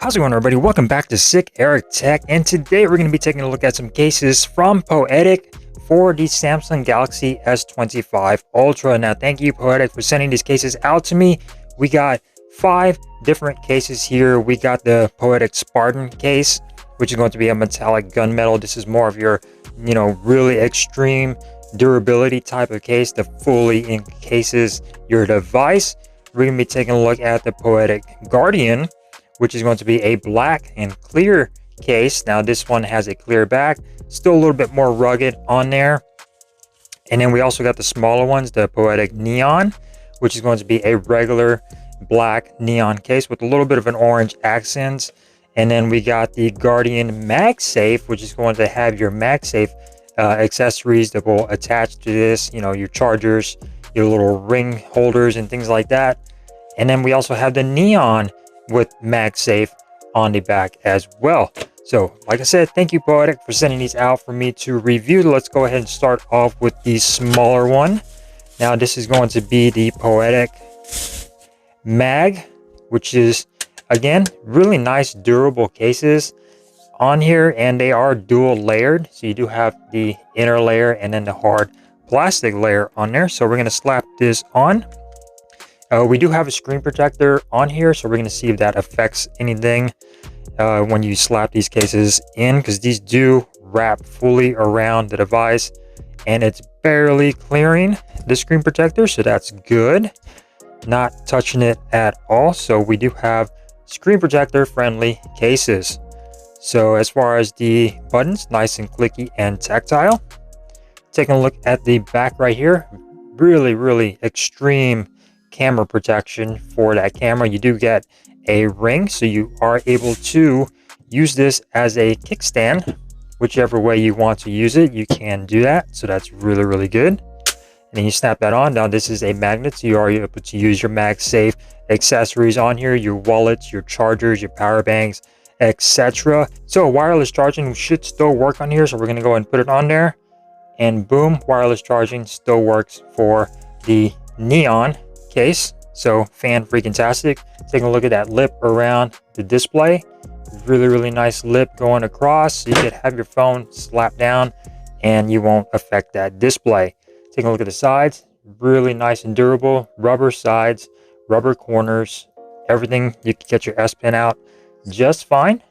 How's it going, everybody? Welcome back to Sick Eric Tech, and today we're going to be taking a look at some cases from Poetic for the Samsung Galaxy S25 Ultra. Now, thank you, Poetic, for sending these cases out to me. We got 5 different cases here. We got the Poetic Spartan case, which is going to be a metallic gunmetal. This is more of your, really extreme durability type of case that fully encases your device. We're going to be taking a look at the Poetic Guardian, which is going to be a black and clear case. Now this one has a clear back, still a little bit more rugged on there. And then we also got the smaller ones, the Poetic Neon, which is going to be a regular black neon case with a little bit of an orange accents. And then we got the Guardian MagSafe, which is going to have your MagSafe accessories that will attach to this, your chargers, your little ring holders and things like that. And then we also have the Neon with MagSafe on the back as well. So like I said, thank you, Poetic, for sending these out for me to review. Let's go ahead and start off with the smaller one. Now this is going to be the Poetic Mag, which is, again, really nice durable cases on here, and they are dual layered. So you do have the inner layer and then the hard plastic layer on there. So we're going to slap this on. We do have a screen protector on here, so we're going to see if that affects anything when you slap these cases in, because these do wrap fully around the device and it's barely clearing the screen protector, so that's good. Not touching it at all. So we do have screen protector friendly cases. So as far as the buttons, nice and clicky and tactile. Taking a look at the back right here, really extreme camera protection for that camera. You do get a ring, so you are able to use this as a kickstand. Whichever way you want to use it, you can do that. So that's really good. And then you snap that on. Now this is a magnet, so you are able to use your MagSafe accessories on here, your wallets, your chargers, your power banks, etc. So wireless charging should still work on here, so we're going to go and put it on there, and boom, wireless charging still works for the Neon case. So fan freaking tastic. Taking a look at that lip around the display, really nice lip going across, so you could have your phone slap down and you won't affect that display. Taking a look at the sides, really nice and durable, rubber sides, rubber corners, everything. You can get your S Pen out just fine.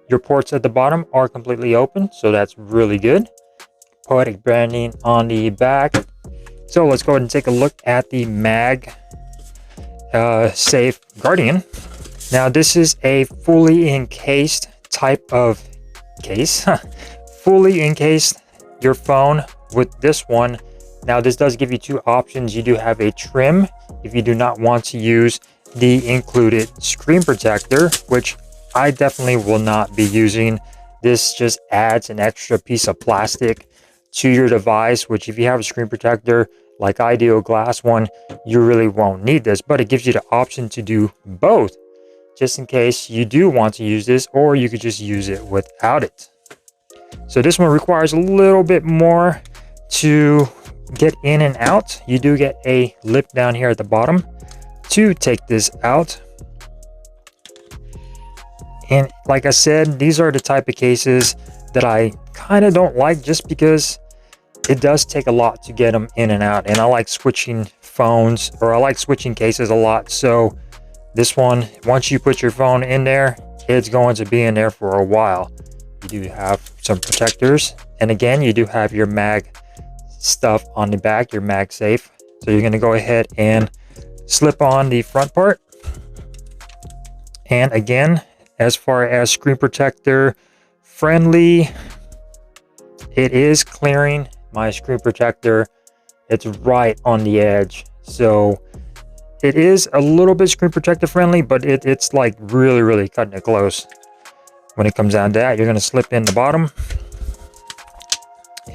Your ports at the bottom are completely open, so that's really good. Poetic branding on the back. So let's go ahead and take a look at the MagSafe Guardian. Now this is a fully encased type of case. Fully encased your phone with this one. Now this does give you 2 options. You do have a trim if you do not want to use the included screen protector, which I definitely will not be using. This just adds an extra piece of plastic to your device, which if you have a screen protector like I do, a glass one, you really won't need this. But it gives you the option to do both, just in case you do want to use this, or you could just use it without it. So this one requires a little bit more to get in and out. You do get a lip down here at the bottom to take this out. And like I said, these are the type of cases that I kind of don't like, just because it does take a lot to get them in and out, and I like switching phones, or I like switching cases a lot. So this one, once you put your phone in there, it's going to be in there for a while. You do have some protectors, and again, you do have your mag stuff on the back, your MagSafe. So you're going to go ahead and slip on the front part. And again, as far as screen protector friendly, it is clearing my screen protector. It's right on the edge, so it is a little bit screen protector friendly, but it's like really cutting it close. When it comes down to that, you're going to slip in the bottom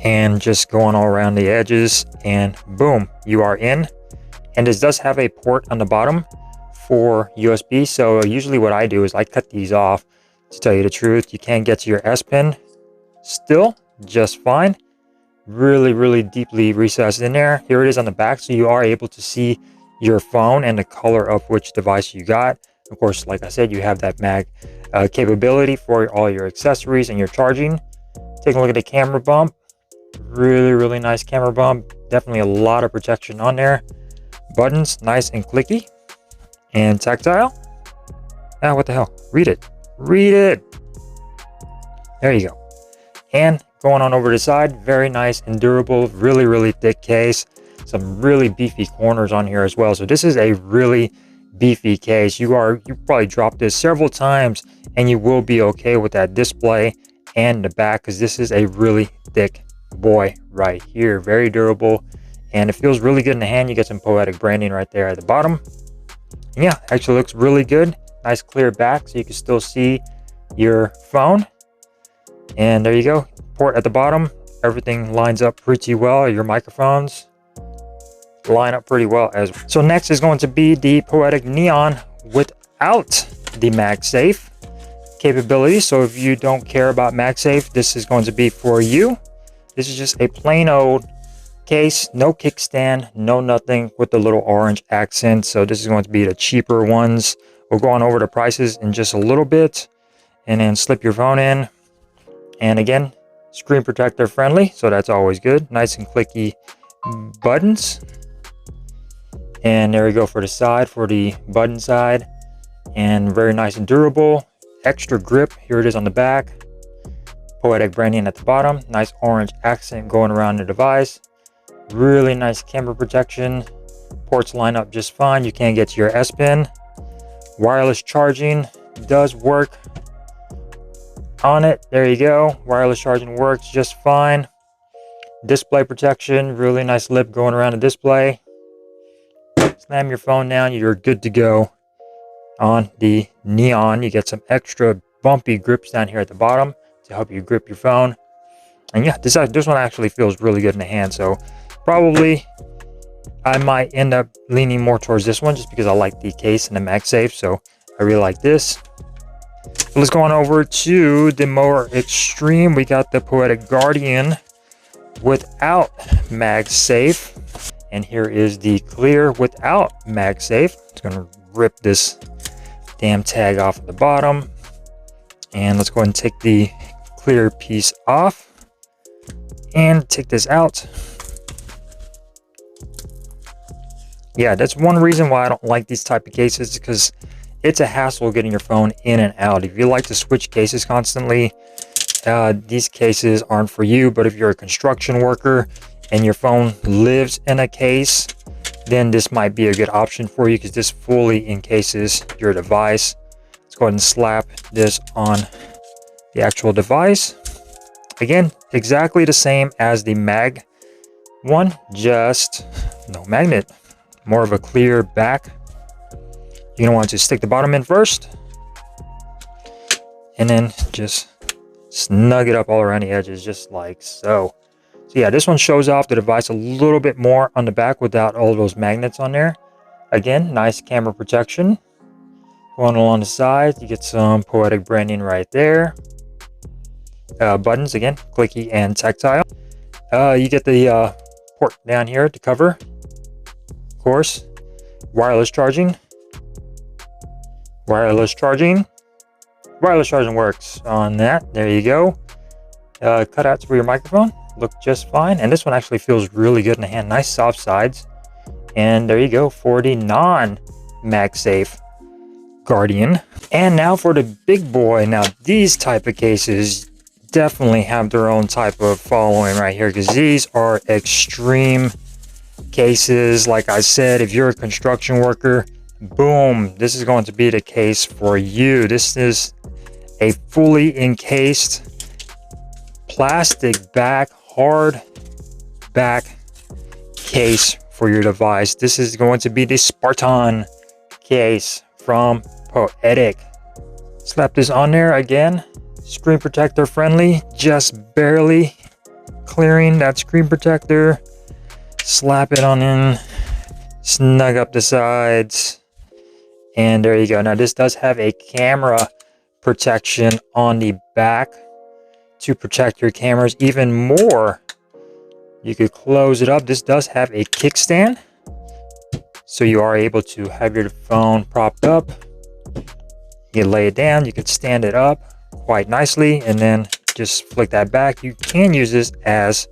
and just going all around the edges, and boom, you are in. And this does have a port on the bottom for USB, so usually what I do is I cut these off. To tell you the truth, you can get to your S Pen still just fine. Really deeply recessed in there. Here it is on the back, so you are able to see your phone and the color of which device you got. Of course, like I said, you have that mag capability for all your accessories and your charging. Take a look at the camera bump. Really nice camera bump. Definitely a lot of protection on there. Buttons, nice and clicky. And tactile. Ah, what the hell? Read it. Read it. There you go. And going on over the side, very nice and durable, really thick case. Some really beefy corners on here as well. So this is a really beefy case. You probably dropped this several times and you will be okay with that display and the back, because this is a really thick boy right here. Very durable, and it feels really good in the hand. You get some Poetic branding right there at the bottom. And yeah, actually looks really good. Nice clear back so you can still see your phone. And there you go, port at the bottom. Everything lines up pretty well. Your microphones line up pretty well as well. So next is going to be the Poetic Neon without the MagSafe capability. So if you don't care about MagSafe, this is going to be for you. This is just a plain old case, no kickstand, no nothing, with the little orange accent. So this is going to be the cheaper ones. We'll go on over the prices in just a little bit, and then slip your phone in. And again, screen protector friendly, so that's always good. Nice and clicky buttons. And there we go for the side, for the button side. And very nice and durable. Extra grip, here it is on the back. Poetic branding at the bottom. Nice orange accent going around the device. Really nice camera protection. Ports line up just fine. You can't get to your S Pen. Wireless charging does work on it. There you go. Wireless charging works just fine. Display protection. Really nice lip going around the display. Slam your phone down. You're good to go. On the Neon, you get some extra bumpy grips down here at the bottom to help you grip your phone. And yeah, this one actually feels really good in the hand. So probably I might end up leaning more towards this one just because I like the case and the MagSafe. So I really like this. Let's go on over to the more extreme. We got the Poetic Guardian without MagSafe. And here is the clear without MagSafe. It's going to rip this damn tag off at the bottom. And let's go ahead and take the clear piece off. And take this out. Yeah, that's one reason why I don't like these type of cases, because it's a hassle getting your phone in and out. If you like to switch cases constantly, these cases aren't for you. But if you're a construction worker and your phone lives in a case, then this might be a good option for you, because this fully encases your device. Let's go ahead and slap this on the actual device. Again, exactly the same as the Mag one, just no magnet. More of a clear back. You're gonna want to stick the bottom in first, and then just snug it up all around the edges, just like so. So yeah, this one shows off the device a little bit more on the back without all those magnets on there. Again, nice camera protection. Going along the sides, you get some Poetic branding right there. Buttons, again, clicky and tactile. You get the port down here to cover. Of course, wireless charging. Wireless charging works on that. There you go. Cutouts for your microphone look just fine, and this one actually feels really good in the hand. Nice soft sides. And there you go for the non-MagSafe Guardian. And now for the big boy. Now these type of cases definitely have their own type of following right here, because these are extreme cases. Like I said, if you're a construction worker, boom, this is going to be the case for you. This is a fully encased plastic back, hard back case for your device. This is going to be the Spartan case from Poetic. Slap this on there again. Screen protector friendly, just barely clearing that screen protector. Slap it on in, snug up the sides, and there you go. Now this does have a camera protection on the back to protect your cameras even more. You could close it up. This does have a kickstand, so you are able to have your phone propped up You lay it down, you could stand it up quite nicely, and then just flick that back. You can use this as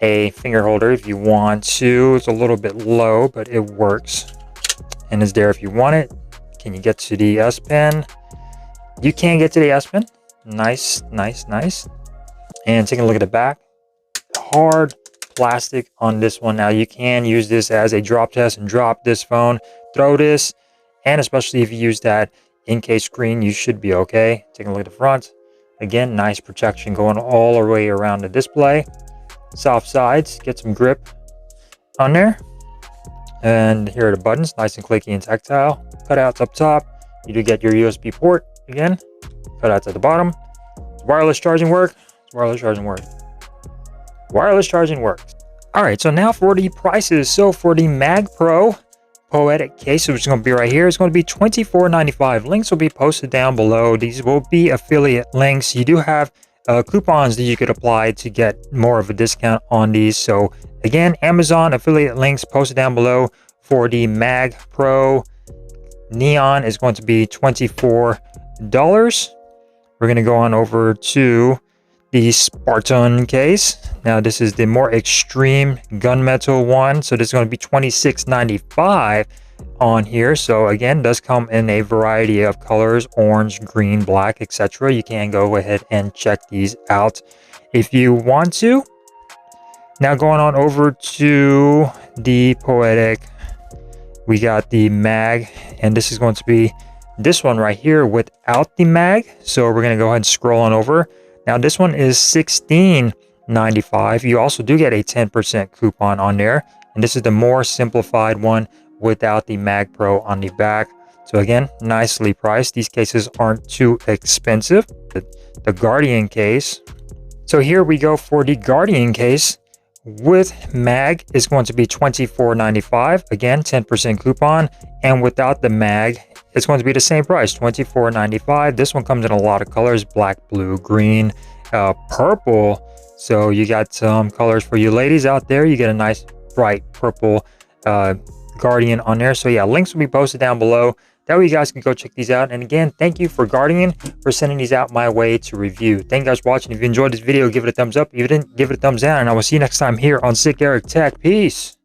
a finger holder if you want to. It's a little bit low, but it works and is there if you want it. Can you get to the S Pen? You can get to the S Pen. Nice, nice, nice. And taking a look at the back, hard plastic on this one. Now you can use this as a drop test and drop this phone, throw this, and especially if you use that in-case screen, you should be okay. Taking a look at the front, again, nice protection going all the way around the display. Soft sides, get some grip on there. And here are the buttons, nice and clicky and tactile. Cutouts up top, you do get your USB port again. Cutouts at the bottom. Does wireless charging work? Wireless charging works. Wireless charging works. All right, so now for the prices. So for the Mag Pro Poetic case, which is going to be right here, it's going to be $24.95. Links will be posted down below. These will be affiliate links. You do have coupons that you could apply to get more of a discount on these. So again, Amazon affiliate links posted down below. For the Mag Pro Neon is going to be $24. We're going to go on over to the Spartan case. Now this is the more extreme gunmetal one, so this is going to be $26.95 on here. So again, does come in a variety of colors: orange, green, black, etc. You can go ahead and check these out if you want to. Now going on over to the Poetic, we got the Mag, and this is going to be this one right here without the Mag. So we're going to go ahead and scroll on over. Now this one is $16.95. You also do get a 10% coupon on there. And this is the more simplified one without the Mag Pro on the back. So again, nicely priced. These cases aren't too expensive. The Guardian case. So here we go for the Guardian case with Mag is going to be $24.95. Again, 10% coupon. And without the Mag, it's going to be the same price, $24.95. This one comes in a lot of colors: black, blue, green, purple. So you got some colors for you ladies out there. You get a nice bright purple Guardian on there. So yeah, links will be posted down below. That way you guys can go check these out. And again, thank you for Guardian for sending these out my way to review. Thank you guys for watching. If you enjoyed this video, give it a thumbs up. If you didn't, give it a thumbs down. And I will see you next time here on Sick Eric Tech. Peace.